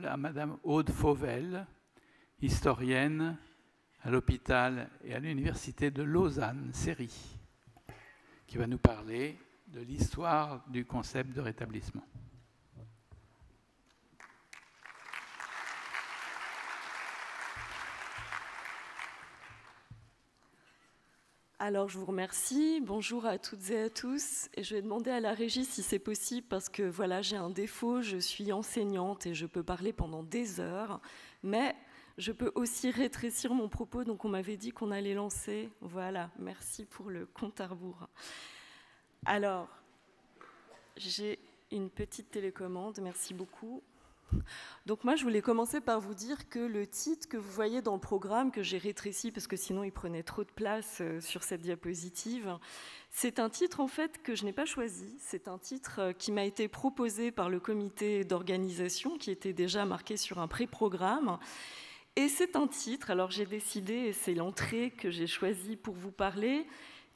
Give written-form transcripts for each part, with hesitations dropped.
à Madame Aude Fauvel, historienne à l'hôpital et à l'université de Lausanne, Série, qui va nous parler de l'histoire du concept de rétablissement. Alors, je vous remercie. Bonjour à toutes et à tous. Et je vais demander à la régie si c'est possible parce que voilà, j'ai un défaut. Je suis enseignante et je peux parler pendant des heures. Mais je peux aussi rétrécir mon propos. Donc, on m'avait dit qu'on allait lancer. Voilà, merci pour le compte à rebours. Alors, j'ai une petite télécommande. Merci beaucoup. Donc moi, je voulais commencer par vous dire que le titre que vous voyez dans le programme, que j'ai rétréci parce que sinon il prenait trop de place sur cette diapositive, c'est un titre en fait que je n'ai pas choisi. C'est un titre qui m'a été proposé par le comité d'organisation qui était déjà marqué sur un pré-programme. Et c'est un titre, alors j'ai décidé, et c'est l'entrée que j'ai choisie pour vous parler,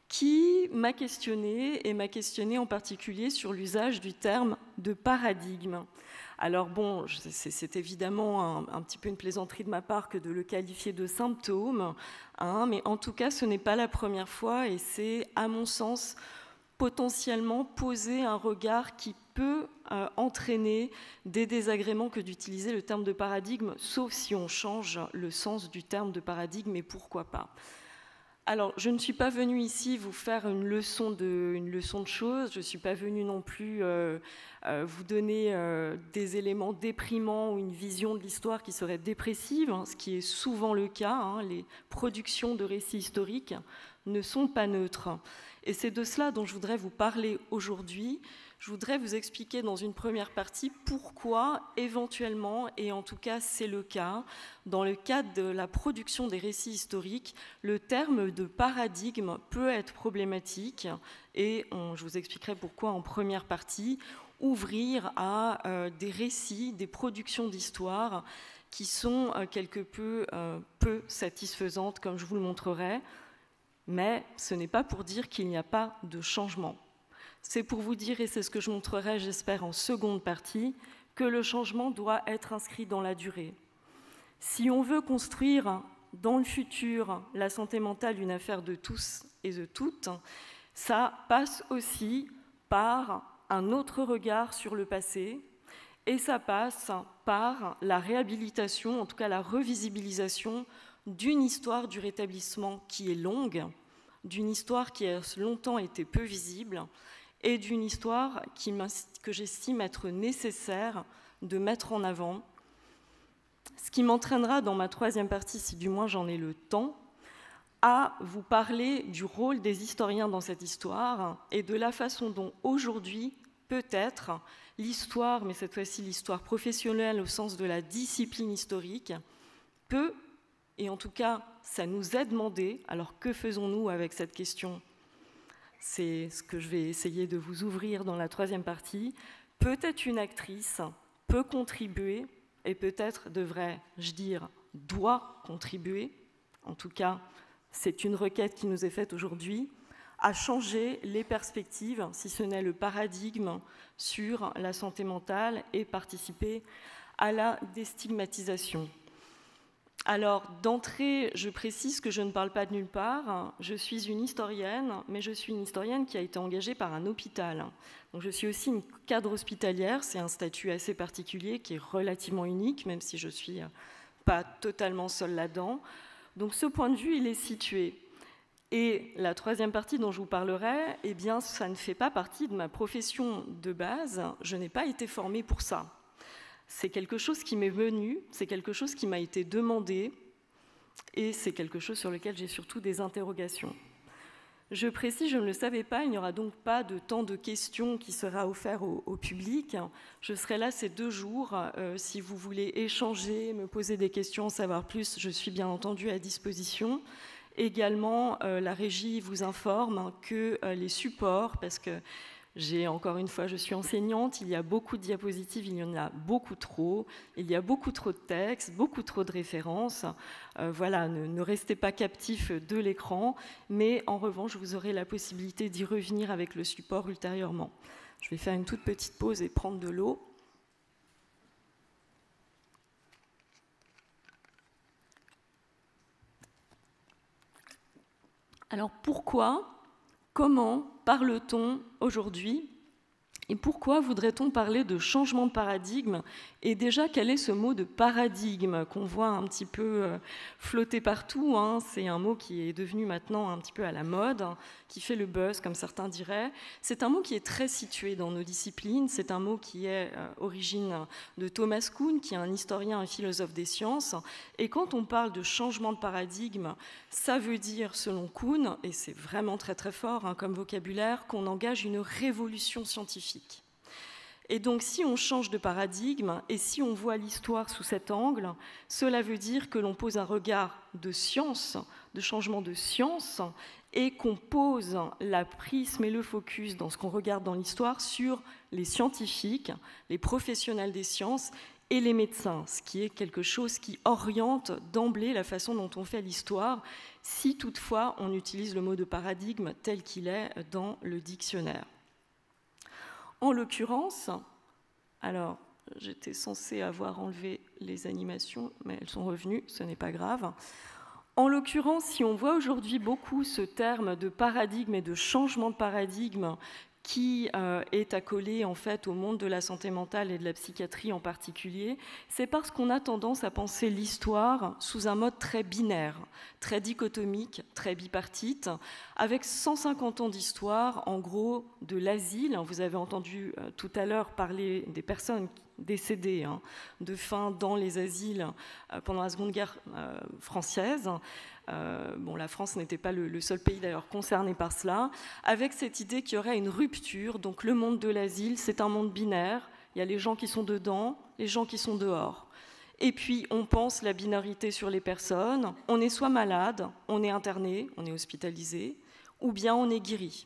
qui m'a questionné, et m'a questionné en particulier sur l'usage du terme de paradigme. Alors bon, c'est évidemment un petit peu une plaisanterie de ma part que de le qualifier de symptôme, hein, mais en tout cas, ce n'est pas la première fois et c'est, à mon sens, potentiellement poser un regard qui peut entraîner des désagréments que d'utiliser le terme de paradigme, sauf si on change le sens du terme de paradigme, et pourquoi pas. Alors, je ne suis pas venue ici vous faire une leçon de choses, je ne suis pas venue non plus vous donner des éléments déprimants ou une vision de l'histoire qui serait dépressive, hein, ce qui est souvent le cas. Hein, les productions de récits historiques ne sont pas neutres. Et c'est de cela dont je voudrais vous parler aujourd'hui. Je voudrais vous expliquer dans une première partie pourquoi, éventuellement, et en tout cas c'est le cas, dans le cadre de la production des récits historiques, le terme de paradigme peut être problématique, et je vous expliquerai pourquoi en première partie, ouvrir à des récits, des productions d'histoire qui sont quelque peu satisfaisantes, comme je vous le montrerai, mais ce n'est pas pour dire qu'il n'y a pas de changement. C'est pour vous dire, et c'est ce que je montrerai, j'espère, en seconde partie, que le changement doit être inscrit dans la durée. Si on veut construire dans le futur la santé mentale une affaire de tous et de toutes, ça passe aussi par un autre regard sur le passé, et ça passe par la réhabilitation, en tout cas la revisibilisation d'une histoire du rétablissement qui est longue, d'une histoire qui a longtemps été peu visible, et d'une histoire que j'estime être nécessaire de mettre en avant, ce qui m'entraînera dans ma troisième partie, si du moins j'en ai le temps, à vous parler du rôle des historiens dans cette histoire et de la façon dont aujourd'hui, peut-être, l'histoire, mais cette fois-ci l'histoire professionnelle au sens de la discipline historique, peut, et en tout cas ça nous est demandé, alors que faisons-nous avec cette question ? C'est ce que je vais essayer de vous ouvrir dans la troisième partie. Peut-être une actrice peut contribuer, et peut-être devrais-je dire doit contribuer, en tout cas c'est une requête qui nous est faite aujourd'hui, à changer les perspectives, si ce n'est le paradigme, sur la santé mentale et participer à la déstigmatisation. Alors, d'entrée, je précise que je ne parle pas de nulle part. Je suis une historienne, mais je suis une historienne qui a été engagée par un hôpital. Donc, je suis aussi une cadre hospitalière. C'est un statut assez particulier qui est relativement unique, même si je ne suis pas totalement seule là-dedans. Donc, ce point de vue, il est situé. Et la troisième partie dont je vous parlerai, eh bien, ça ne fait pas partie de ma profession de base. Je n'ai pas été formée pour ça. C'est quelque chose qui m'est venu, c'est quelque chose qui m'a été demandé, et c'est quelque chose sur lequel j'ai surtout des interrogations. Je précise, je ne le savais pas, il n'y aura donc pas de temps de questions qui sera offert au public. Je serai là ces 2 jours. Si vous voulez échanger, me poser des questions, en savoir plus, je suis bien entendu à disposition. Également, la régie vous informe que les supports, parce que encore une fois, je suis enseignante, il y a beaucoup de diapositives, il y en a beaucoup trop, il y a beaucoup trop de textes, beaucoup trop de références. Voilà, ne restez pas captifs de l'écran, mais en revanche, vous aurez la possibilité d'y revenir avec le support ultérieurement. Je vais faire une toute petite pause et prendre de l'eau. Alors pourquoi, comment parle-t-on aujourd'hui et pourquoi voudrait-on parler de changement de paradigme? Et déjà, quel est ce mot de paradigme qu'on voit un petit peu flotter partout, hein? C'est un mot qui est devenu maintenant un petit peu à la mode, hein, qui fait le buzz, comme certains diraient. C'est un mot qui est très situé dans nos disciplines. C'est un mot qui est origine de Thomas Kuhn, qui est un historien et philosophe des sciences. Et quand on parle de changement de paradigme, ça veut dire, selon Kuhn, et c'est vraiment très très fort hein, comme vocabulaire, qu'on engage une révolution scientifique. Et donc, si on change de paradigme et si on voit l'histoire sous cet angle, cela veut dire que l'on pose un regard de science, de changement de science, et qu'on pose la prisme et le focus dans ce qu'on regarde dans l'histoire sur les scientifiques, les professionnels des sciences et les médecins, ce qui est quelque chose qui oriente d'emblée la façon dont on fait l'histoire, si toutefois on utilise le mot de paradigme tel qu'il est dans le dictionnaire. En l'occurrence, alors j'étais censée avoir enlevé les animations, mais elles sont revenues, ce n'est pas grave. En l'occurrence, si on voit aujourd'hui beaucoup ce terme de paradigme et de changement de paradigme qui est accolé en fait au monde de la santé mentale et de la psychiatrie en particulier, c'est parce qu'on a tendance à penser l'histoire sous un mode très binaire, très dichotomique, très bipartite, avec 150 ans d'histoire, en gros, de l'asile. Vous avez entendu tout à l'heure parler des personnes décédées de faim dans les asiles pendant la Seconde Guerre française. La France n'était pas le seul pays d'ailleurs concerné par cela, avec cette idée qu'il y aurait une rupture. Donc le monde de l'asile, c'est un monde binaire. Il y a les gens qui sont dedans, les gens qui sont dehors. Et puis on pense la binarité sur les personnes. On est soit malade, on est interné, on est hospitalisé, ou bien on est guéri.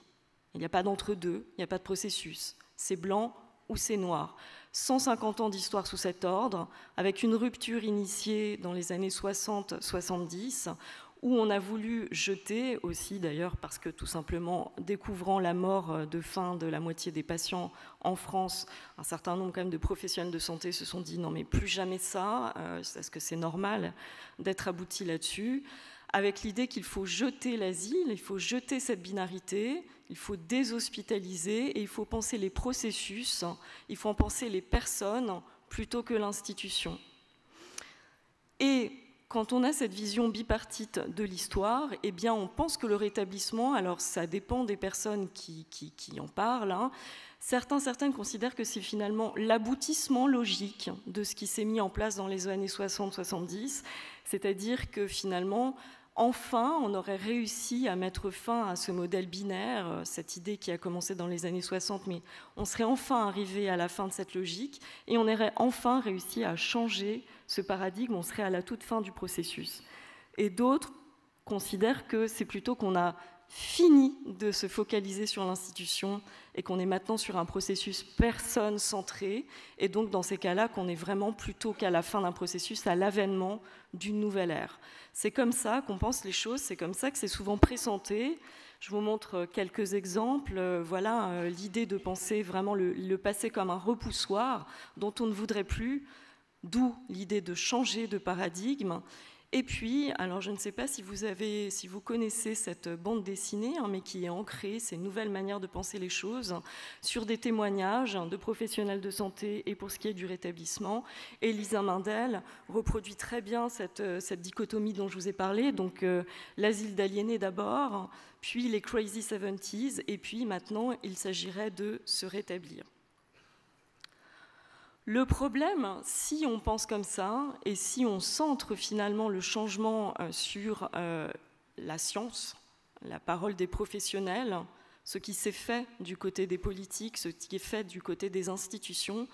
Il n'y a pas d'entre-deux, il n'y a pas de processus. C'est blanc ou c'est noir. 150 ans d'histoire sous cet ordre, avec une rupture initiée dans les années 60-70, où on a voulu jeter aussi, d'ailleurs, parce que tout simplement, découvrant la mort de faim de la moitié des patients en France, un certain nombre quand même de professionnels de santé se sont dit non mais plus jamais ça, est-ce que c'est normal d'être abouti là-dessus, avec l'idée qu'il faut jeter l'asile, il faut jeter cette binarité, il faut déshospitaliser et il faut penser les processus, il faut en penser les personnes plutôt que l'institution. Et quand on a cette vision bipartite de l'histoire, eh bien on pense que le rétablissement, alors ça dépend des personnes qui en parlent, hein. Certaines considèrent que c'est finalement l'aboutissement logique de ce qui s'est mis en place dans les années 60-70, c'est-à-dire que finalement, enfin, on aurait réussi à mettre fin à ce modèle binaire, cette idée qui a commencé dans les années 60, mais on serait enfin arrivé à la fin de cette logique et on aurait enfin réussi à changer ce paradigme, on serait à la toute fin du processus. Et d'autres considèrent que c'est plutôt qu'on a fini de se focaliser sur l'institution et qu'on est maintenant sur un processus personne-centré, et donc dans ces cas-là qu'on est vraiment plutôt qu'à la fin d'un processus, à l'avènement d'une nouvelle ère. C'est comme ça qu'on pense les choses, c'est comme ça que c'est souvent présenté. Je vous montre quelques exemples. Voilà l'idée de penser vraiment le passé comme un repoussoir dont on ne voudrait plus, d'où l'idée de changer de paradigme. Et puis, alors je ne sais pas si vous connaissez cette bande dessinée, mais qui est ancrée, ces nouvelles manières de penser les choses, sur des témoignages de professionnels de santé et pour ce qui est du rétablissement. Et Lisa Mindel reproduit très bien cette dichotomie dont je vous ai parlé, donc l'asile d'aliénés d'abord, puis les crazy 70s, et puis maintenant il s'agirait de se rétablir. Le problème, si on pense comme ça, et si on centre finalement le changement sur la science, la parole des professionnels, ce qui s'est fait du côté des politiques, ce qui est fait du côté des institutions,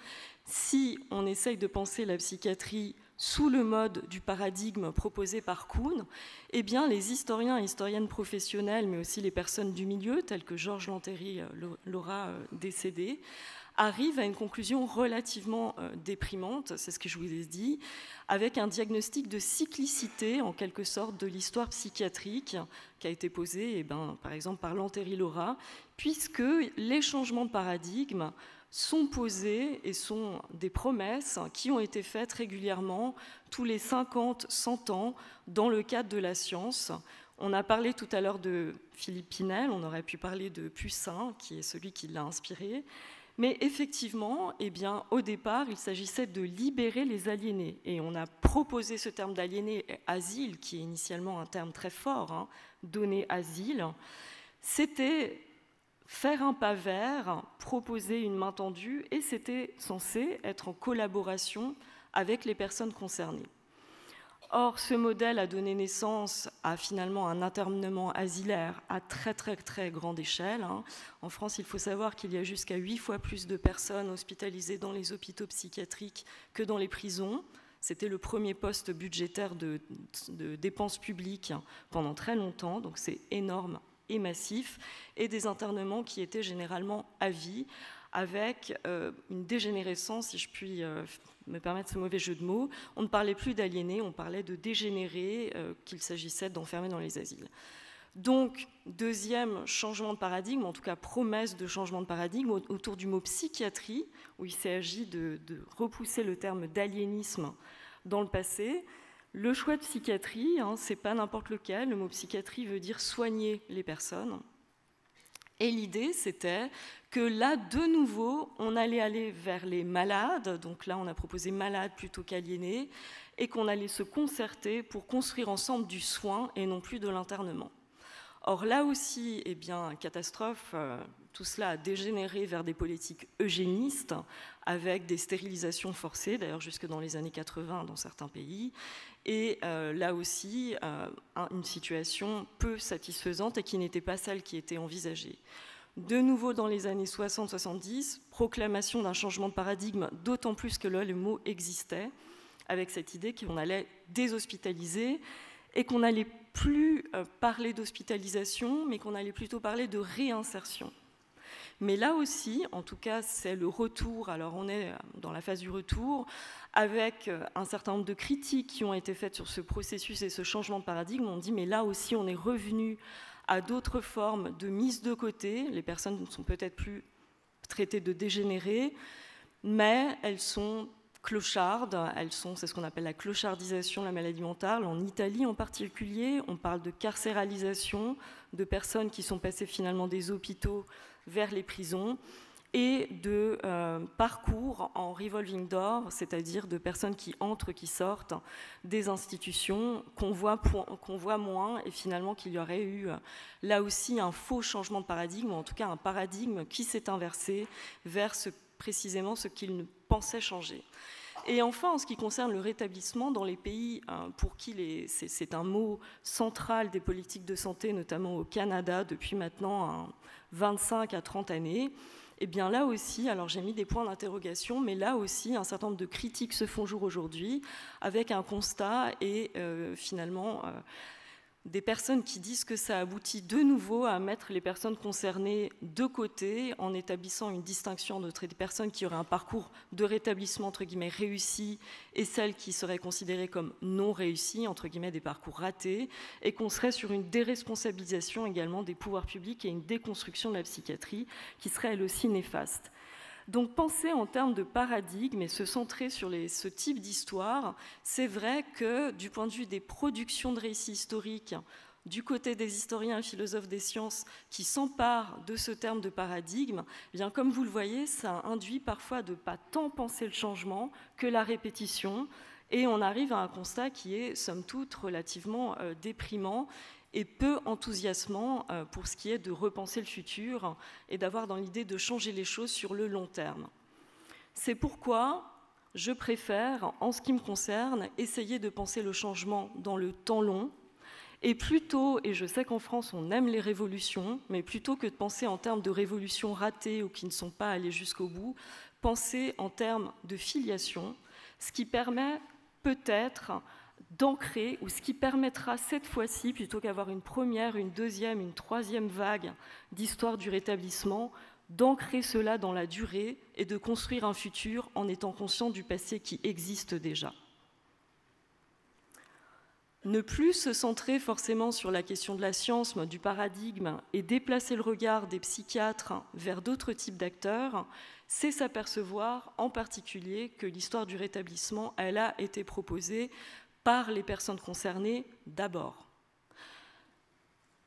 si on essaye de penser la psychiatrie sous le mode du paradigme proposé par Kuhn, eh bien les historiens et historiennes professionnels, mais aussi les personnes du milieu, telles que Georges Lantéry, Laura décédée, arrive à une conclusion relativement déprimante, c'est ce que je vous ai dit, avec un diagnostic de cyclicité, en quelque sorte, de l'histoire psychiatrique qui a été posée, par exemple, par Lantéry Laura, puisque les changements de paradigme sont posés et sont des promesses qui ont été faites régulièrement tous les 50-100 ans dans le cadre de la science. On a parlé tout à l'heure de Philippe Pinel, on aurait pu parler de Poussin, qui est celui qui l'a inspiré. Mais effectivement, eh bien, au départ, il s'agissait de libérer les aliénés. Et on a proposé ce terme d'aliéné, asile, qui est initialement un terme très fort, hein, donner asile. C'était faire un pas vers, proposer une main tendue, et c'était censé être en collaboration avec les personnes concernées. Or, ce modèle a donné naissance à finalement un internement asilaire à très très très grande échelle. En France, il faut savoir qu'il y a jusqu'à 8 fois plus de personnes hospitalisées dans les hôpitaux psychiatriques que dans les prisons. C'était le premier poste budgétaire de dépenses publiques pendant très longtemps, donc c'est énorme et massif, et des internements qui étaient généralement à vie, avec une dégénérescence, si je puis me permettre ce mauvais jeu de mots. On ne parlait plus d'aliénés, on parlait de dégénérés, qu'il s'agissait d'enfermer dans les asiles. Donc, deuxième changement de paradigme, en tout cas promesse de changement de paradigme, autour du mot psychiatrie, où il s'agit de repousser le terme d'aliénisme dans le passé. Le choix de psychiatrie, c'est pas n'importe lequel, le mot psychiatrie veut dire soigner les personnes. Et l'idée, c'était que là, de nouveau, on allait aller vers les malades, donc là, on a proposé malades plutôt qu'aliénés, et qu'on allait se concerter pour construire ensemble du soin et non plus de l'internement. Or, là aussi, eh bien, catastrophe, tout cela a dégénéré vers des politiques eugénistes, avec des stérilisations forcées, d'ailleurs jusque dans les années 80 dans certains pays, et là aussi, une situation peu satisfaisante et qui n'était pas celle qui était envisagée. De nouveau, dans les années 60-70, proclamation d'un changement de paradigme, d'autant plus que là, le mot existait, avec cette idée qu'on allait déshospitaliser et qu'on n'allait plus parler d'hospitalisation, mais qu'on allait plutôt parler de réinsertion. Mais là aussi, en tout cas, c'est le retour, alors on est dans la phase du retour, avec un certain nombre de critiques qui ont été faites sur ce processus et ce changement de paradigme. On dit, mais là aussi, on est revenu à d'autres formes de mise de côté. Les personnes ne sont peut-être plus traitées de dégénérées, mais elles sont clochardes, c'est ce qu'on appelle la clochardisation de la maladie mentale. En Italie en particulier, on parle de carcéralisation, de personnes qui sont passées finalement des hôpitaux vers les prisons, et de parcours en revolving door, c'est-à-dire de personnes qui entrent, qui sortent des institutions, qu'on voit moins, et finalement qu'il y aurait eu là aussi un faux changement de paradigme, ou en tout cas un paradigme qui s'est inversé vers précisément ce qu'il pensait changer. Et enfin, en ce qui concerne le rétablissement dans les pays pour qui c'est un mot central des politiques de santé, notamment au Canada, depuis maintenant 25 à 30 années, et bien là aussi, alors j'ai mis des points d'interrogation, mais là aussi, un certain nombre de critiques se font jour aujourd'hui, avec un constat et finalement des personnes qui disent que ça aboutit de nouveau à mettre les personnes concernées de côté en établissant une distinction entre des personnes qui auraient un parcours de rétablissement entre guillemets réussi et celles qui seraient considérées comme non réussies, entre guillemets des parcours ratés, et qu'on serait sur une déresponsabilisation également des pouvoirs publics et une déconstruction de la psychiatrie qui serait elle aussi néfaste. Donc penser en termes de paradigme et se centrer sur ce type d'histoire, c'est vrai que du point de vue des productions de récits historiques, du côté des historiens et philosophes des sciences qui s'emparent de ce terme de paradigme, eh bien, comme vous le voyez, ça induit parfois de ne pas tant penser le changement que la répétition, et on arrive à un constat qui est somme toute relativement déprimant et peu enthousiasmant pour ce qui est de repenser le futur et d'avoir dans l'idée de changer les choses sur le long terme. C'est pourquoi je préfère, en ce qui me concerne, essayer de penser le changement dans le temps long, et plutôt, et je sais qu'en France on aime les révolutions, mais plutôt que de penser en termes de révolutions ratées ou qui ne sont pas allées jusqu'au bout, penser en termes de filiation, ce qui permet peut-être d'ancrer, ou ce qui permettra cette fois-ci, plutôt qu'avoir une première, une deuxième, une troisième vague d'histoire du rétablissement, d'ancrer cela dans la durée et de construire un futur en étant conscient du passé qui existe déjà. Ne plus se centrer forcément sur la question de la science, du paradigme, et déplacer le regard des psychiatres vers d'autres types d'acteurs, c'est s'apercevoir en particulier que l'histoire du rétablissement, elle a été proposée par les personnes concernées d'abord.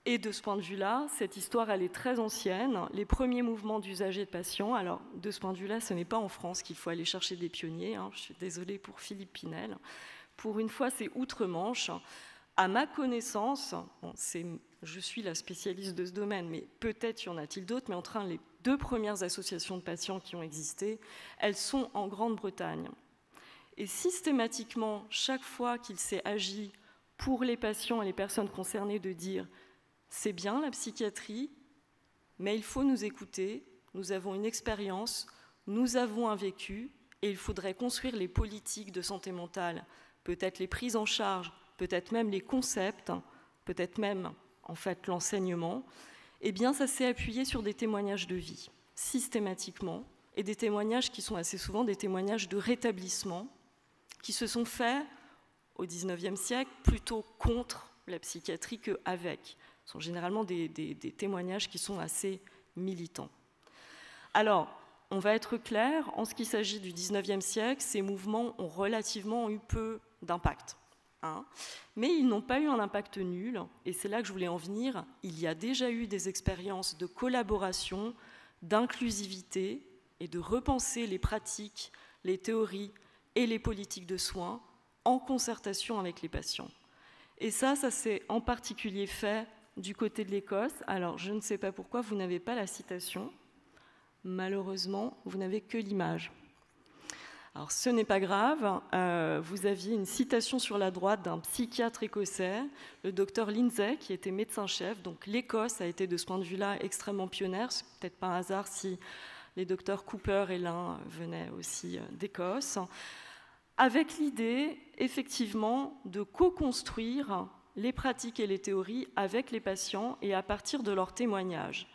Et de ce point de vue-là, cette histoire, elle est très ancienne. Les premiers mouvements d'usage et de patients, alors de ce point de vue-là, ce n'est pas en France qu'il faut aller chercher des pionniers. Je suis désolée pour Philippe Pinel. Pour une fois, c'est outre-Manche. À ma connaissance, je suis la spécialiste de ce domaine, mais peut-être y en a-t-il d'autres, mais les 2 premières associations de patients qui ont existé, elles sont en Grande-Bretagne. Et systématiquement, chaque fois qu'il s'est agi pour les patients et les personnes concernées de dire « c'est bien la psychiatrie, mais il faut nous écouter, nous avons une expérience, nous avons un vécu, et il faudrait construire les politiques de santé mentale, peut-être les prises en charge, peut-être même les concepts, peut-être même en fait l'enseignement », eh bien ça s'est appuyé sur des témoignages de vie, systématiquement, et des témoignages qui sont assez souvent des témoignages de rétablissement, qui se sont faits au XIXe siècle plutôt contre la psychiatrie qu'avec. Ce sont généralement des témoignages qui sont assez militants. Alors, on va être clair, en ce qui s'agit du XIXe siècle, ces mouvements ont relativement eu peu d'impact. Mais ils n'ont pas eu un impact nul, et c'est là que je voulais en venir. Il y a déjà eu des expériences de collaboration, d'inclusivité et de repenser les pratiques, les théories et les politiques de soins en concertation avec les patients. Et ça s'est en particulier fait du côté de l'Écosse. Alors, je ne sais pas pourquoi vous n'avez pas la citation. Malheureusement, vous n'avez que l'image. Alors, ce n'est pas grave. Vous aviez une citation sur la droite d'un psychiatre écossais, le docteur Lindsay, qui était médecin-chef. Donc, l'Écosse a été, de ce point de vue-là, extrêmement pionnière. C'est peut-être pas un hasard si les docteurs Cooper et Lin venaient aussi d'Écosse, avec l'idée, effectivement, de co-construire les pratiques et les théories avec les patients et à partir de leurs témoignages.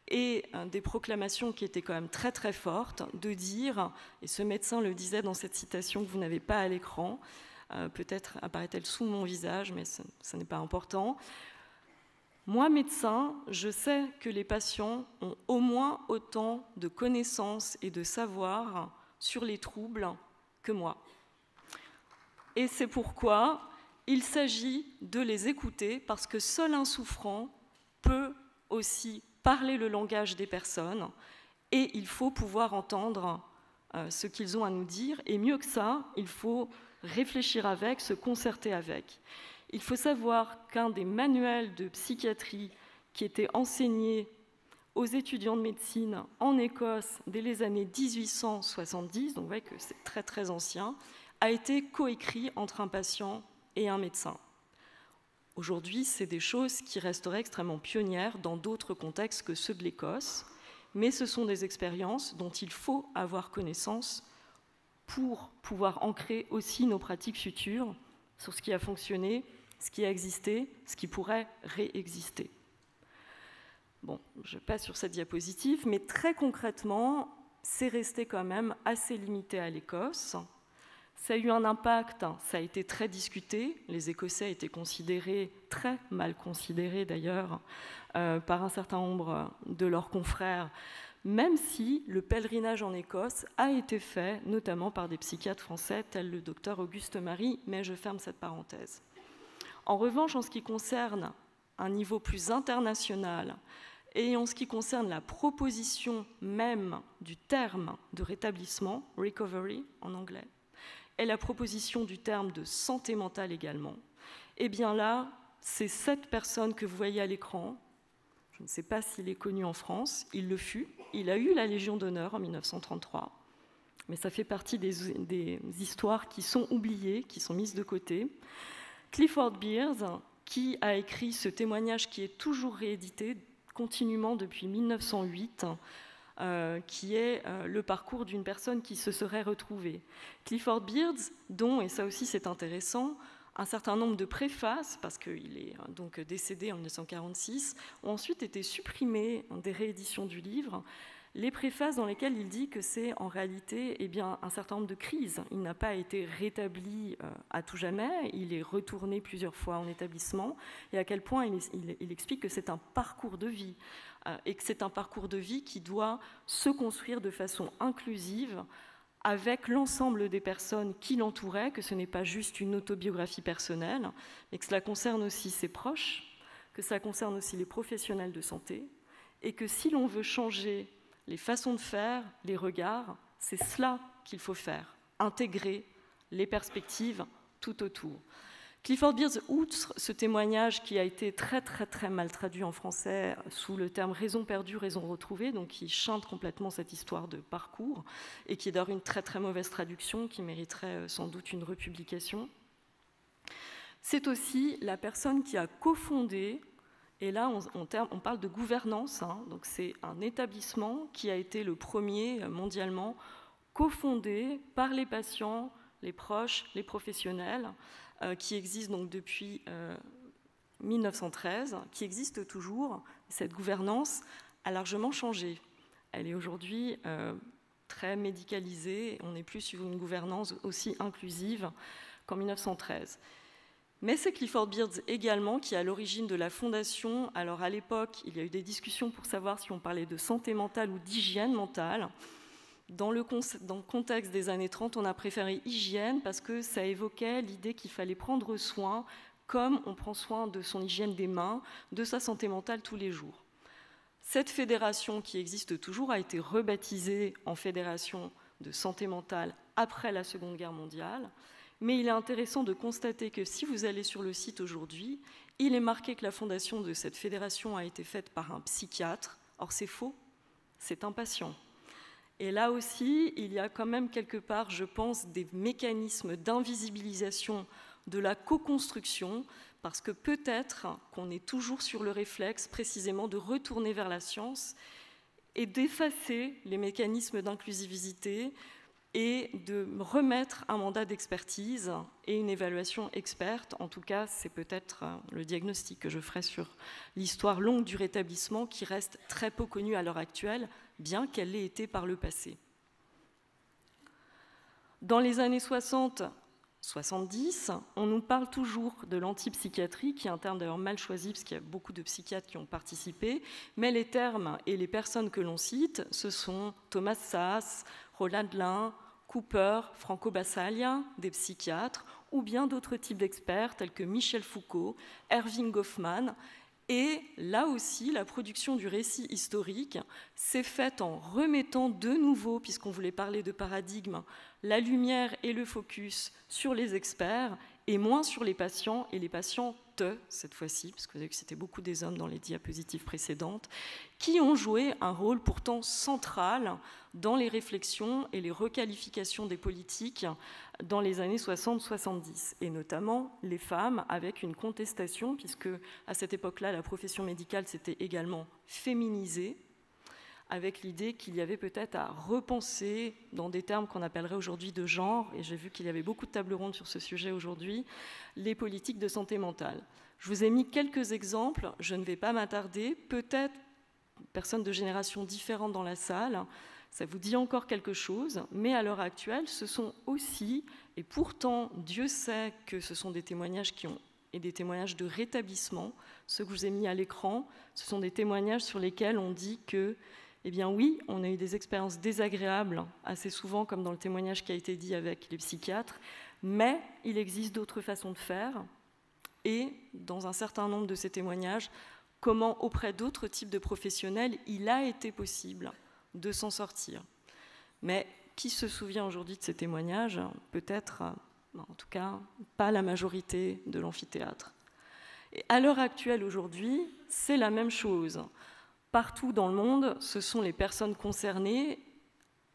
Et des proclamations qui étaient quand même très très fortes, de dire, et ce médecin le disait dans cette citation que vous n'avez pas à l'écran, peut-être apparaît-elle sous mon visage, mais ce n'est pas important. Moi, médecin, je sais que les patients ont au moins autant de connaissances et de savoir sur les troubles que moi. Et c'est pourquoi il s'agit de les écouter, parce que seul un souffrant peut aussi parler le langage des personnes, et il faut pouvoir entendre ce qu'ils ont à nous dire, et mieux que ça, il faut réfléchir avec, se concerter avec. Il faut savoir qu'un des manuels de psychiatrie qui était enseigné aux étudiants de médecine en Écosse dès les années 1870, donc vous voyez que c'est très très ancien, a été coécrit entre un patient et un médecin. Aujourd'hui, c'est des choses qui resteraient extrêmement pionnières dans d'autres contextes que ceux de l'Écosse, mais ce sont des expériences dont il faut avoir connaissance pour pouvoir ancrer aussi nos pratiques futures sur ce qui a fonctionné, ce qui a existé, ce qui pourrait réexister. Bon, je passe sur cette diapositive, mais très concrètement, c'est resté quand même assez limité à l'Écosse. Ça a eu un impact, ça a été très discuté. Les Écossais étaient considérés, très mal considérés d'ailleurs, par un certain nombre de leurs confrères, même si le pèlerinage en Écosse a été fait, notamment par des psychiatres français tels le docteur Auguste Marie, mais je ferme cette parenthèse. En revanche, en ce qui concerne un niveau plus international et en ce qui concerne la proposition même du terme de rétablissement, recovery en anglais, et la proposition du terme de santé mentale également, eh bien là, c'est cette personne que vous voyez à l'écran. Je ne sais pas s'il est connu en France, il le fut. Il a eu la Légion d'honneur en 1933, mais ça fait partie des histoires qui sont oubliées, qui sont mises de côté. Clifford Beers, qui a écrit ce témoignage qui est toujours réédité continuellement depuis 1908, qui est le parcours d'une personne qui se serait retrouvée. Clifford Beers, dont, et ça aussi c'est intéressant, un certain nombre de préfaces, parce qu'il est donc décédé en 1946, ont ensuite été supprimées des rééditions du livre, les préfaces dans lesquelles il dit que c'est en réalité un certain nombre de crises. Il n'a pas été rétabli à tout jamais, il est retourné plusieurs fois en établissement, et à quel point il explique que c'est un parcours de vie, et que c'est un parcours de vie qui doit se construire de façon inclusive avec l'ensemble des personnes qui l'entouraient, que ce n'est pas juste une autobiographie personnelle, mais que cela concerne aussi ses proches, que ça concerne aussi les professionnels de santé, et que si l'on veut changer les façons de faire, les regards, c'est cela qu'il faut faire, intégrer les perspectives tout autour. Clifford Beard, outre ce témoignage qui a été très mal traduit en français sous le terme « raison perdue, raison retrouvée », donc qui chante complètement cette histoire de parcours, et qui est d'ailleurs une très mauvaise traduction qui mériterait sans doute une republication. C'est aussi la personne qui a cofondé, et là on parle de gouvernance, donc c'est un établissement qui a été le premier mondialement cofondé par les patients, les proches, les professionnels, qui existe donc depuis 1913, qui existe toujours. Cette gouvernance a largement changé. Elle est aujourd'hui très médicalisée, on n'est plus sur une gouvernance aussi inclusive qu'en 1913. Mais c'est Clifford Beard également qui est à l'origine de la fondation. Alors à l'époque, il y a eu des discussions pour savoir si on parlait de santé mentale ou d'hygiène mentale. Dans le contexte des années 30, on a préféré hygiène parce que ça évoquait l'idée qu'il fallait prendre soin, comme on prend soin de son hygiène des mains, de sa santé mentale tous les jours. Cette fédération qui existe toujours a été rebaptisée en Fédération de santé mentale après la Seconde Guerre mondiale. Mais il est intéressant de constater que si vous allez sur le site aujourd'hui, il est marqué que la fondation de cette fédération a été faite par un psychiatre. Or c'est faux, c'est un patient. Et là aussi, il y a quand même quelque part, je pense, des mécanismes d'invisibilisation de la co-construction, parce que peut-être qu'on est toujours sur le réflexe précisément de retourner vers la science et d'effacer les mécanismes d'inclusivité et de remettre un mandat d'expertise et une évaluation experte. En tout cas, c'est peut-être le diagnostic que je ferai sur l'histoire longue du rétablissement qui reste très peu connue à l'heure actuelle, bien qu'elle l'ait été par le passé. Dans les années 60-70, on nous parle toujours de l'antipsychiatrie, qui est un terme d'ailleurs mal choisi, parce qu'il y a beaucoup de psychiatres qui ont participé, mais les termes et les personnes que l'on cite, ce sont Thomas Szasz, Roland Lin, Cooper, Franco Basaglia, des psychiatres, ou bien d'autres types d'experts tels que Michel Foucault, Erving Goffman. Et là aussi, la production du récit historique s'est faite en remettant de nouveau, puisqu'on voulait parler de paradigme, la lumière et le focus sur les experts et moins sur les patients et les patientes cette fois-ci, parce que vous avez vu que c'était beaucoup des hommes dans les diapositives précédentes, qui ont joué un rôle pourtant central dans les réflexions et les requalifications des politiques dans les années 60-70, et notamment les femmes, avec une contestation, puisque à cette époque-là, la profession médicale s'était également féminisée, avec l'idée qu'il y avait peut-être à repenser dans des termes qu'on appellerait aujourd'hui de genre, et j'ai vu qu'il y avait beaucoup de tables rondes sur ce sujet aujourd'hui, les politiques de santé mentale. Je vous ai mis quelques exemples, je ne vais pas m'attarder, peut-être personnes de générations différentes dans la salle, ça vous dit encore quelque chose, mais à l'heure actuelle, ce sont aussi, et pourtant Dieu sait que ce sont des témoignages et des témoignages de rétablissement, ceux que je vous ai mis à l'écran, ce sont des témoignages sur lesquels on dit que eh bien oui, on a eu des expériences désagréables, assez souvent comme dans le témoignage qui a été dit avec les psychiatres, mais il existe d'autres façons de faire, et dans un certain nombre de ces témoignages, comment auprès d'autres types de professionnels, il a été possible de s'en sortir. Mais qui se souvient aujourd'hui de ces témoignages? Peut-être, en tout cas, pas la majorité de l'amphithéâtre. Et à l'heure actuelle, aujourd'hui, c'est la même chose. Partout dans le monde, ce sont les personnes concernées,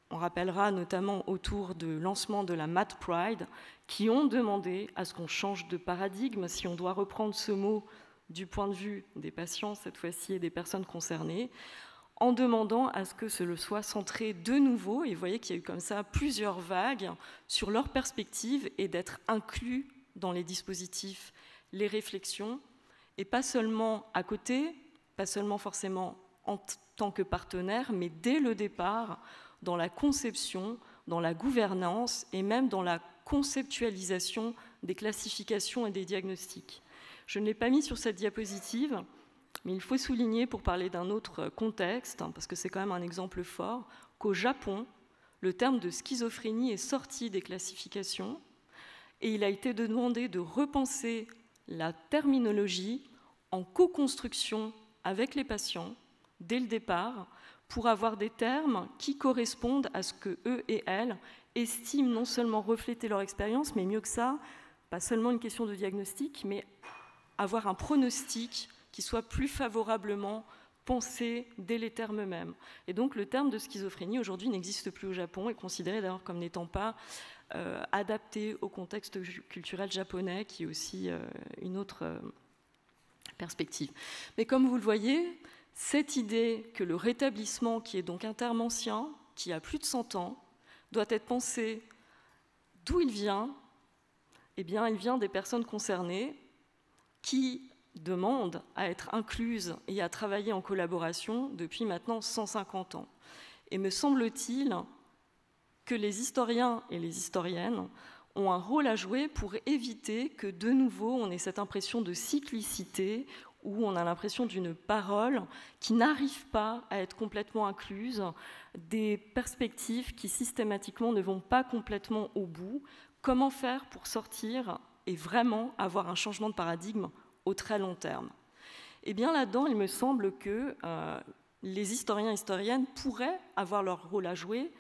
on rappellera notamment autour du lancement de la Mad Pride, qui ont demandé à ce qu'on change de paradigme, si on doit reprendre ce mot du point de vue des patients, cette fois-ci, et des personnes concernées, en demandant à ce que ce soit centré de nouveau, et vous voyez qu'il y a eu comme ça plusieurs vagues sur leur perspective et d'être inclus dans les dispositifs, les réflexions, et pas seulement à côté, pas seulement forcément en tant que partenaire, mais dès le départ, dans la conception, dans la gouvernance et même dans la conceptualisation des classifications et des diagnostics. Je ne l'ai pas mis sur cette diapositive, mais il faut souligner, pour parler d'un autre contexte, parce que c'est quand même un exemple fort, qu'au Japon, le terme de schizophrénie est sorti des classifications et il a été demandé de repenser la terminologie en co-construction avec les patients, dès le départ, pour avoir des termes qui correspondent à ce que eux et elles estiment non seulement refléter leur expérience, mais mieux que ça, pas seulement une question de diagnostic, mais avoir un pronostic qui soit plus favorablement pensé dès les termes mêmes. Et donc le terme de schizophrénie aujourd'hui n'existe plus au Japon, est considéré d'ailleurs comme n'étant pas adapté au contexte culturel japonais, qui est aussi une autre perspective. Mais comme vous le voyez, cette idée que le rétablissement, qui est donc un terme ancien, qui a plus de 100 ans, doit être pensé d'où il vient. Eh bien, il vient des personnes concernées qui demandent à être incluses et à travailler en collaboration depuis maintenant 150 ans. Et me semble-t-il que les historiens et les historiennes ont un rôle à jouer pour éviter que de nouveau on ait cette impression de cyclicité où on a l'impression d'une parole qui n'arrive pas à être complètement incluse, des perspectives qui systématiquement ne vont pas complètement au bout. Comment faire pour sortir et vraiment avoir un changement de paradigme au très long terme? Eh bien là-dedans, il me semble que les historiens et historiennes pourraient avoir leur rôle à jouer.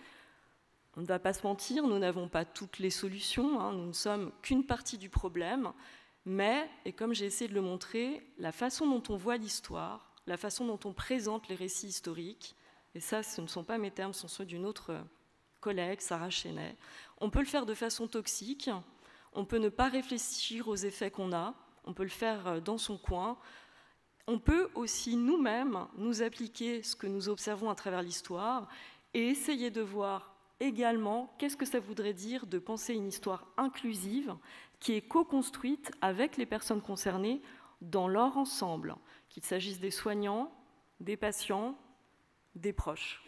On ne va pas se mentir, nous n'avons pas toutes les solutions, hein, nous ne sommes qu'une partie du problème, mais, et comme j'ai essayé de le montrer, la façon dont on voit l'histoire, la façon dont on présente les récits historiques, et ça, ce ne sont pas mes termes, ce sont ceux d'une autre collègue, Sarah Chenet, on peut le faire de façon toxique, on peut ne pas réfléchir aux effets qu'on a, on peut le faire dans son coin, on peut aussi nous-mêmes nous appliquer ce que nous observons à travers l'histoire et essayer de voir également qu'est-ce que ça voudrait dire de penser une histoire inclusive qui est co-construite avec les personnes concernées dans leur ensemble, qu'il s'agisse des soignants, des patients, des proches.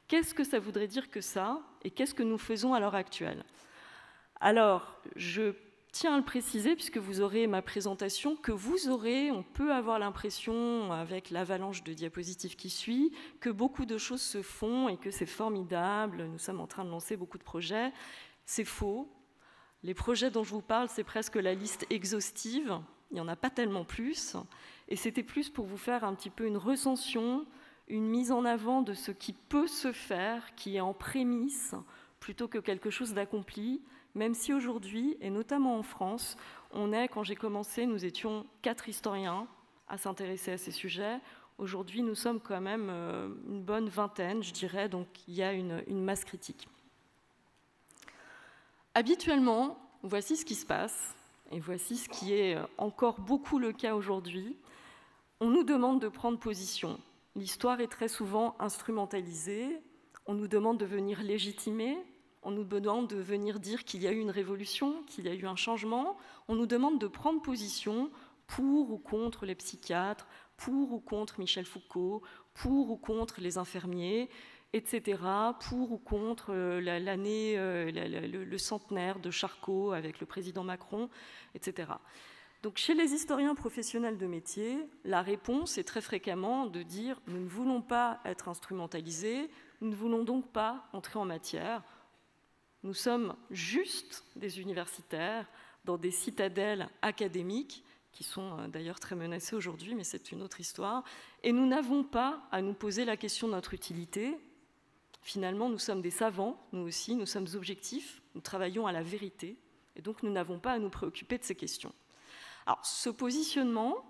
Qu'est-ce que ça voudrait dire que ça, et qu'est-ce que nous faisons à l'heure actuelle? Alors, je tiens à le préciser, puisque vous aurez ma présentation, que vous aurez, on peut avoir l'impression, avec l'avalanche de diapositives qui suit, que beaucoup de choses se font et que c'est formidable, nous sommes en train de lancer beaucoup de projets. C'est faux. Les projets dont je vous parle, c'est presque la liste exhaustive, il n'y en a pas tellement plus, et c'était plus pour vous faire un petit peu une recension, une mise en avant de ce qui peut se faire, qui est en prémisse, plutôt que quelque chose d'accompli, même si aujourd'hui, et notamment en France, quand j'ai commencé, nous étions 4 historiens à s'intéresser à ces sujets. Aujourd'hui, nous sommes quand même une bonne vingtaine, je dirais, donc il y a une masse critique. Habituellement, voici ce qui se passe, et voici ce qui est encore beaucoup le cas aujourd'hui. On nous demande de prendre position. L'histoire est très souvent instrumentalisée, on nous demande de venir légitimer, on nous demande de venir dire qu'il y a eu une révolution, qu'il y a eu un changement, on nous demande de prendre position pour ou contre les psychiatres, pour ou contre Michel Foucault, pour ou contre les infirmiers, etc., pour ou contre le centenaire de Charcot avec le président Macron, etc. Donc chez les historiens professionnels de métier, la réponse est très fréquemment de dire « nous ne voulons pas être instrumentalisés, nous ne voulons donc pas entrer en matière, nous sommes juste des universitaires dans des citadelles académiques qui sont d'ailleurs très menacées aujourd'hui, mais c'est une autre histoire, et nous n'avons pas à nous poser la question de notre utilité. Finalement, nous sommes des savants, nous aussi, nous sommes objectifs, nous travaillons à la vérité, et donc nous n'avons pas à nous préoccuper de ces questions. » Alors, ce positionnement,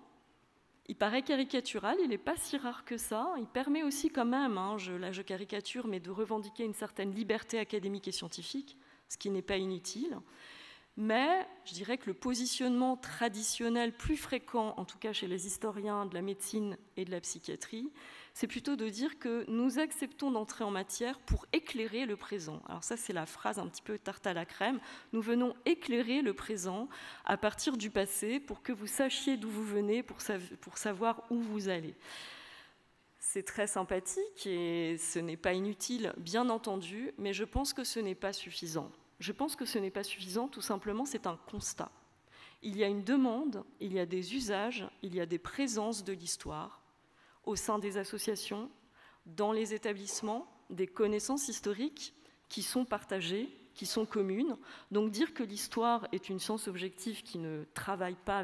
il paraît caricatural, il n'est pas si rare que ça, il permet aussi quand même, là je caricature, mais de revendiquer une certaine liberté académique et scientifique, ce qui n'est pas inutile. Mais je dirais que le positionnement traditionnel plus fréquent, en tout cas chez les historiens de la médecine et de la psychiatrie, c'est plutôt de dire que nous acceptons d'entrer en matière pour éclairer le présent. Alors ça, c'est la phrase un petit peu tarte à la crème. Nous venons éclairer le présent à partir du passé pour que vous sachiez d'où vous venez, pour savoir où vous allez. C'est très sympathique et ce n'est pas inutile, bien entendu, mais je pense que ce n'est pas suffisant. Je pense que ce n'est pas suffisant, tout simplement, c'est un constat. Il y a une demande, il y a des usages, il y a des présences de l'histoire au sein des associations, dans les établissements, des connaissances historiques qui sont partagées qui sont communes. Donc dire que l'histoire est une science objective qui ne travaille pas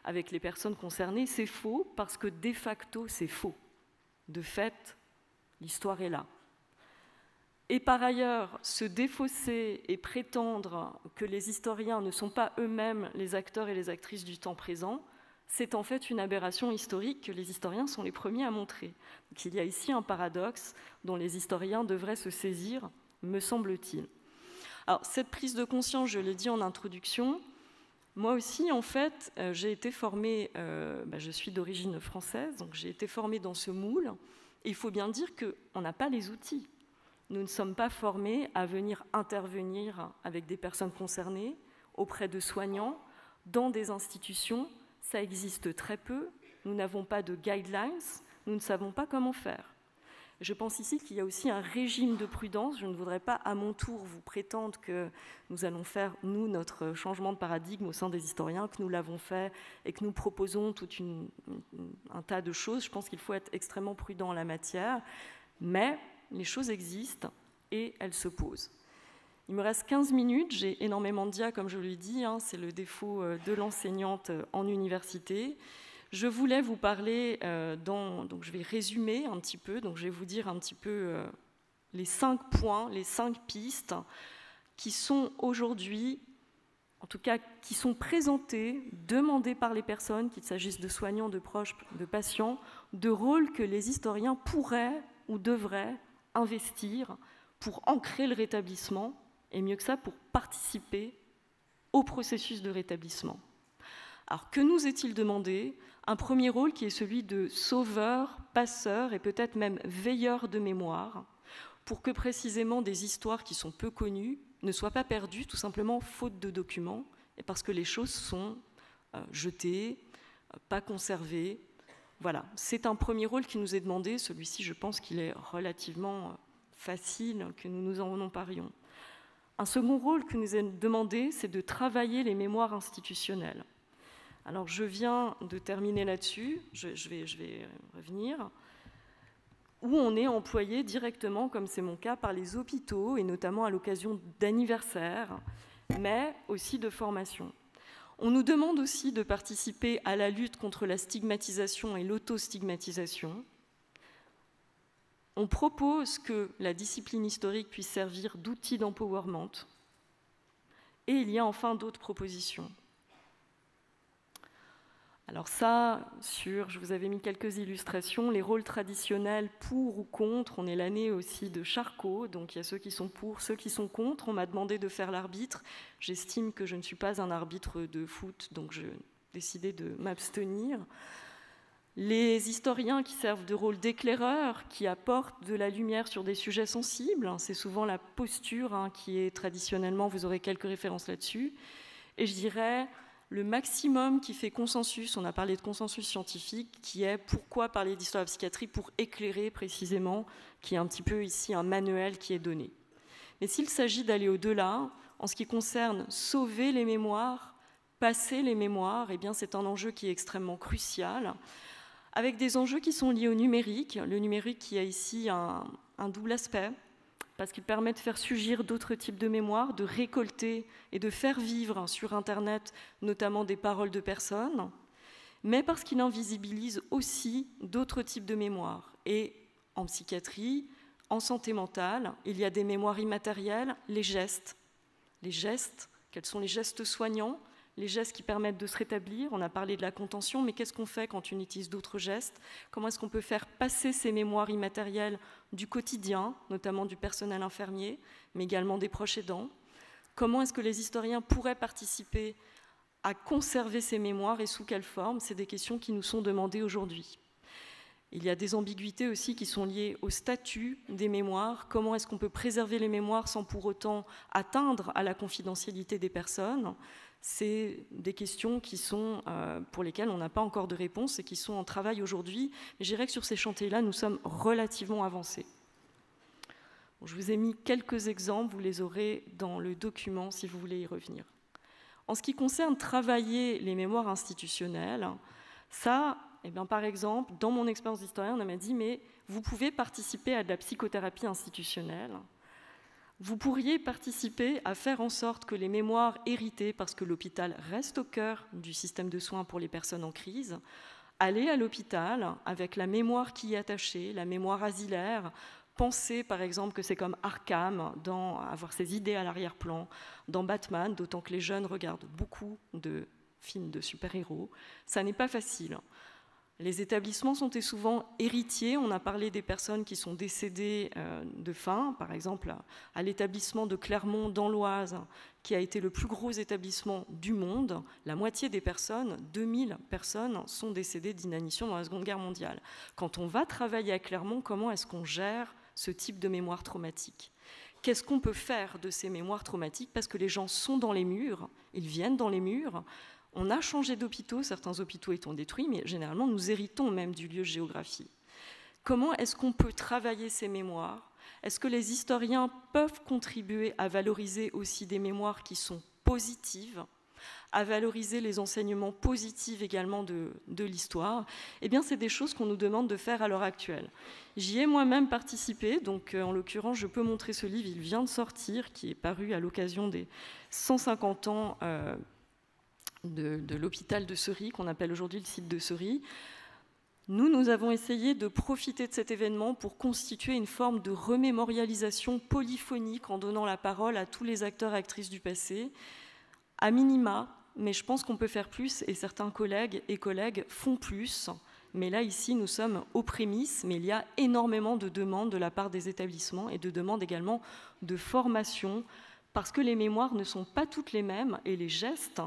avec les personnes concernées, c'est faux, parce que de facto, c'est faux. De fait, l'histoire est là. Et par ailleurs, se défausser et prétendre que les historiens ne sont pas eux-mêmes les acteurs et les actrices du temps présent, c'est en fait une aberration historique que les historiens sont les premiers à montrer. Donc il y a ici un paradoxe dont les historiens devraient se saisir, me semble-t-il. Alors cette prise de conscience, je l'ai dit en introduction, moi aussi en fait, j'ai été formée, je suis d'origine française, donc j'ai été formée dans ce moule, et il faut bien dire qu'on n'a pas les outils. Nous ne sommes pas formés à venir intervenir avec des personnes concernées, auprès de soignants, dans des institutions. Ça existe très peu. Nous n'avons pas de guidelines. Nous ne savons pas comment faire. Je pense ici qu'il y a aussi un régime de prudence. Je ne voudrais pas, à mon tour, vous prétendre que nous allons faire, nous, notre changement de paradigme au sein des historiens, que nous l'avons fait et que nous proposons tout un tas de choses. Je pense qu'il faut être extrêmement prudent en la matière. Mais les choses existent et elles se posent. Il me reste 15 minutes, j'ai énormément de dias, comme je l'ai dit, c'est le défaut de l'enseignante en université. Je voulais vous parler, donc je vais résumer un petit peu, donc je vais vous dire un petit peu les 5 points, les 5 pistes qui sont aujourd'hui, en tout cas qui sont présentées, demandées par les personnes, qu'il s'agisse de soignants, de proches, de patients, de rôles que les historiens pourraient ou devraient investir pour ancrer le rétablissement, et mieux que ça, pour participer au processus de rétablissement. Alors, que nous est-il demandé? Un premier rôle qui est celui de sauveur, passeur et peut-être même veilleur de mémoire, pour que précisément des histoires qui sont peu connues ne soient pas perdues, tout simplement faute de documents, et parce que les choses sont jetées, pas conservées. Voilà, c'est un premier rôle qui nous est demandé. Celui-ci, je pense qu'il est relativement facile que nous nous en emparions. Un second rôle qui nous est demandé, c'est de travailler les mémoires institutionnelles. Alors, je viens de terminer là-dessus, je vais revenir, où on est employé directement, comme c'est mon cas, par les hôpitaux, et notamment à l'occasion d'anniversaires, mais aussi de formations. On nous demande aussi de participer à la lutte contre la stigmatisation et l'autostigmatisation. On propose que la discipline historique puisse servir d'outil d'empowerment. Et il y a enfin d'autres propositions. Alors ça, je vous avais mis quelques illustrations, les rôles traditionnels pour ou contre. On est l'année aussi de Charcot, donc il y a ceux qui sont pour, ceux qui sont contre. On m'a demandé de faire l'arbitre. J'estime que je ne suis pas un arbitre de foot, donc j'ai décidé de m'abstenir. Les historiens qui servent de rôle d'éclaireur, qui apportent de la lumière sur des sujets sensibles, c'est souvent la posture qui est traditionnellement, vous aurez quelques références là-dessus. Et je dirais le maximum qui fait consensus, on a parlé de consensus scientifique, qui est pourquoi parler d'histoire de la psychiatrie, pour éclairer précisément, qui est un petit peu ici un manuel qui est donné. Mais s'il s'agit d'aller au-delà, en ce qui concerne sauver les mémoires, passer les mémoires, eh bien c'est un enjeu qui est extrêmement crucial, avec des enjeux qui sont liés au numérique. Le numérique qui a ici un double aspect, parce qu'il permet de faire surgir d'autres types de mémoires, de récolter et de faire vivre sur Internet notamment des paroles de personnes, mais parce qu'il invisibilise aussi d'autres types de mémoires. Et en psychiatrie, en santé mentale, il y a des mémoires immatérielles, les gestes. Les gestes, quels sont les gestes soignants? Les gestes qui permettent de se rétablir. On a parlé de la contention, mais qu'est-ce qu'on fait quand on utilise d'autres gestes? Comment est-ce qu'on peut faire passer ces mémoires immatérielles du quotidien, notamment du personnel infirmier, mais également des proches aidants? Comment est-ce que les historiens pourraient participer à conserver ces mémoires et sous quelle forme? C'est des questions qui nous sont demandées aujourd'hui. Il y a des ambiguïtés aussi qui sont liées au statut des mémoires. Comment est-ce qu'on peut préserver les mémoires sans pour autant atteindre à la confidentialité des personnes? C'est des questions qui sont, pour lesquelles on n'a pas encore de réponse et qui sont en travail aujourd'hui. Je dirais que sur ces chantiers-là, nous sommes relativement avancés. Bon, je vous ai mis quelques exemples, vous les aurez dans le document si vous voulez y revenir. En ce qui concerne travailler les mémoires institutionnelles, ça, eh bien, par exemple, dans mon expérience d'historien, on m'a dit « mais vous pouvez participer à de la psychothérapie institutionnelle ». Vous pourriez participer à faire en sorte que les mémoires héritées, parce que l'hôpital reste au cœur du système de soins pour les personnes en crise, aller à l'hôpital avec la mémoire qui y est attachée, la mémoire asilaire, penser par exemple que c'est comme Arkham, avoir ses idées à l'arrière-plan, dans Batman, d'autant que les jeunes regardent beaucoup de films de super-héros, ça n'est pas facile. Les établissements sont souvent héritiers. On a parlé des personnes qui sont décédées de faim, par exemple à l'établissement de Clermont dans l'Oise, qui a été le plus gros établissement du monde. La moitié des personnes, 2000 personnes, sont décédées d'inanition dans la Seconde Guerre mondiale. Quand on va travailler à Clermont, comment est-ce qu'on gère ce type de mémoire traumatique ? Qu'est-ce qu'on peut faire de ces mémoires traumatiques ? Parce que les gens sont dans les murs, ils viennent dans les murs. On a changé d'hôpitaux, certains hôpitaux étant détruits, mais généralement nous héritons même du lieu géographie. Comment est-ce qu'on peut travailler ces mémoires ? Est-ce que les historiens peuvent contribuer à valoriser aussi des mémoires qui sont positives, à valoriser les enseignements positifs également de l'histoire ? Eh bien, c'est des choses qu'on nous demande de faire à l'heure actuelle. J'y ai moi-même participé, donc en l'occurrence, je peux montrer ce livre, il vient de sortir, qui est paru à l'occasion des 150 ans de l'hôpital de Seury, qu'on appelle aujourd'hui le site de Seury. Nous avons essayé de profiter de cet événement pour constituer une forme de remémorialisation polyphonique en donnant la parole à tous les acteurs et actrices du passé, à minima, mais je pense qu'on peut faire plus, et certains collègues et collègues font plus. Mais là, ici, nous sommes aux prémices, mais il y a énormément de demandes de la part des établissements et de demandes également de formation, parce que les mémoires ne sont pas toutes les mêmes, et les gestes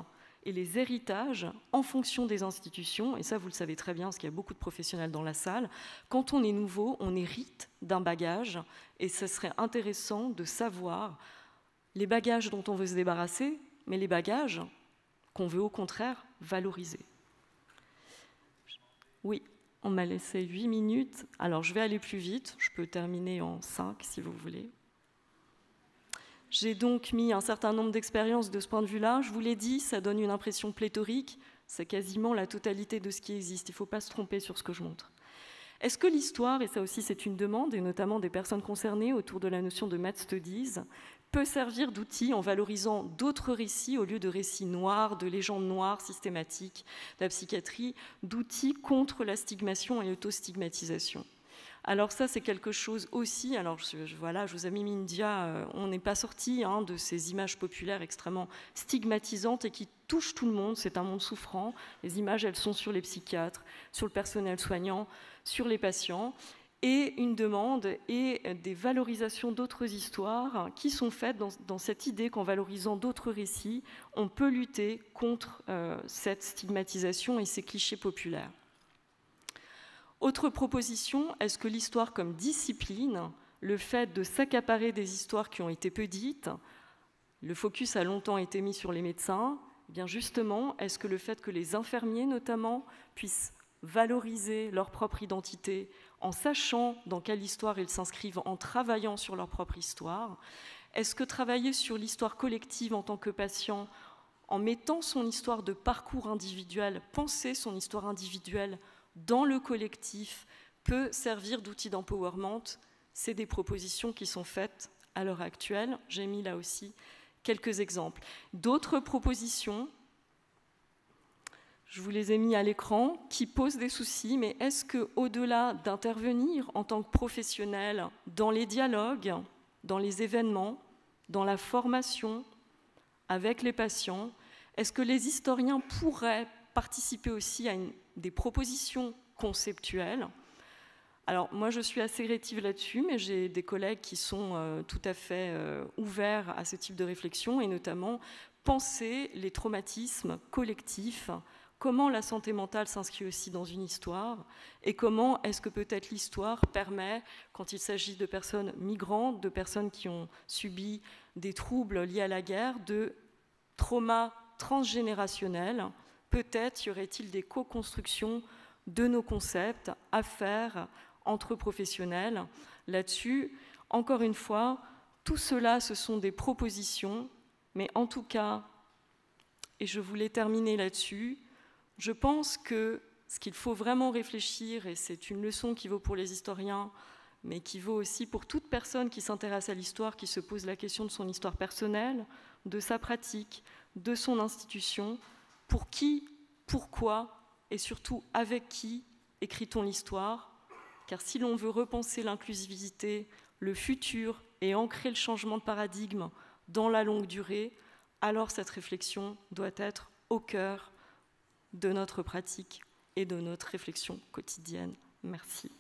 et les héritages en fonction des institutions, et ça vous le savez très bien parce qu'il y a beaucoup de professionnels dans la salle, quand on est nouveau, on hérite d'un bagage, et ce serait intéressant de savoir les bagages dont on veut se débarrasser, mais les bagages qu'on veut au contraire valoriser. Oui, on m'a laissé 8 minutes, alors je vais aller plus vite, je peux terminer en 5 si vous voulez. J'ai donc mis un certain nombre d'expériences de ce point de vue-là. Je vous l'ai dit, ça donne une impression pléthorique. C'est quasiment la totalité de ce qui existe. Il ne faut pas se tromper sur ce que je montre. Est-ce que l'histoire, et ça aussi c'est une demande, et notamment des personnes concernées autour de la notion de Math Studies, peut servir d'outil en valorisant d'autres récits au lieu de récits noirs, de légendes noires systématiques, de la psychiatrie, d'outils contre la stigmation et l'autostigmatisation ? Alors ça, c'est quelque chose aussi, alors voilà, je vous ai mis une dia, on n'est pas sorti de ces images populaires extrêmement stigmatisantes et qui touchent tout le monde, c'est un monde souffrant. Les images, elles sont sur les psychiatres, sur le personnel soignant, sur les patients, et une demande et des valorisations d'autres histoires qui sont faites dans cette idée qu'en valorisant d'autres récits, on peut lutter contre cette stigmatisation et ces clichés populaires. Autre proposition, est-ce que l'histoire comme discipline, le fait de s'accaparer des histoires qui ont été peu dites, le focus a longtemps été mis sur les médecins, eh bien justement, est-ce que le fait que les infirmiers notamment puissent valoriser leur propre identité en sachant dans quelle histoire ils s'inscrivent, en travaillant sur leur propre histoire, est-ce que travailler sur l'histoire collective en tant que patient, en mettant son histoire de parcours individuel, penser son histoire individuelle dans le collectif peut servir d'outil d'empowerment. C'est des propositions qui sont faites à l'heure actuelle. J'ai mis là aussi quelques exemples. D'autres propositions, je vous les ai mis à l'écran, qui posent des soucis, mais est-ce qu'au-delà d'intervenir en tant que professionnel dans les dialogues, dans les événements, dans la formation avec les patients, est-ce que les historiens pourraient participer aussi à des propositions conceptuelles? Alors moi je suis assez rétive là-dessus, mais j'ai des collègues qui sont tout à fait ouverts à ce type de réflexion, et notamment penser les traumatismes collectifs, comment la santé mentale s'inscrit aussi dans une histoire, et comment est-ce que peut-être l'histoire permet, quand il s'agit de personnes migrantes, de personnes qui ont subi des troubles liés à la guerre, de traumas transgénérationnels. Peut-être y aurait-il des co-constructions de nos concepts à faire entre professionnels. Là-dessus, encore une fois, tout cela, ce sont des propositions, mais en tout cas, et je voulais terminer là-dessus, je pense que ce qu'il faut vraiment réfléchir, et c'est une leçon qui vaut pour les historiens, mais qui vaut aussi pour toute personne qui s'intéresse à l'histoire, qui se pose la question de son histoire personnelle, de sa pratique, de son institution, pour qui, pourquoi et surtout avec qui écrit-on l'histoire? Car si l'on veut repenser l'inclusivité, le futur et ancrer le changement de paradigme dans la longue durée, alors cette réflexion doit être au cœur de notre pratique et de notre réflexion quotidienne. Merci.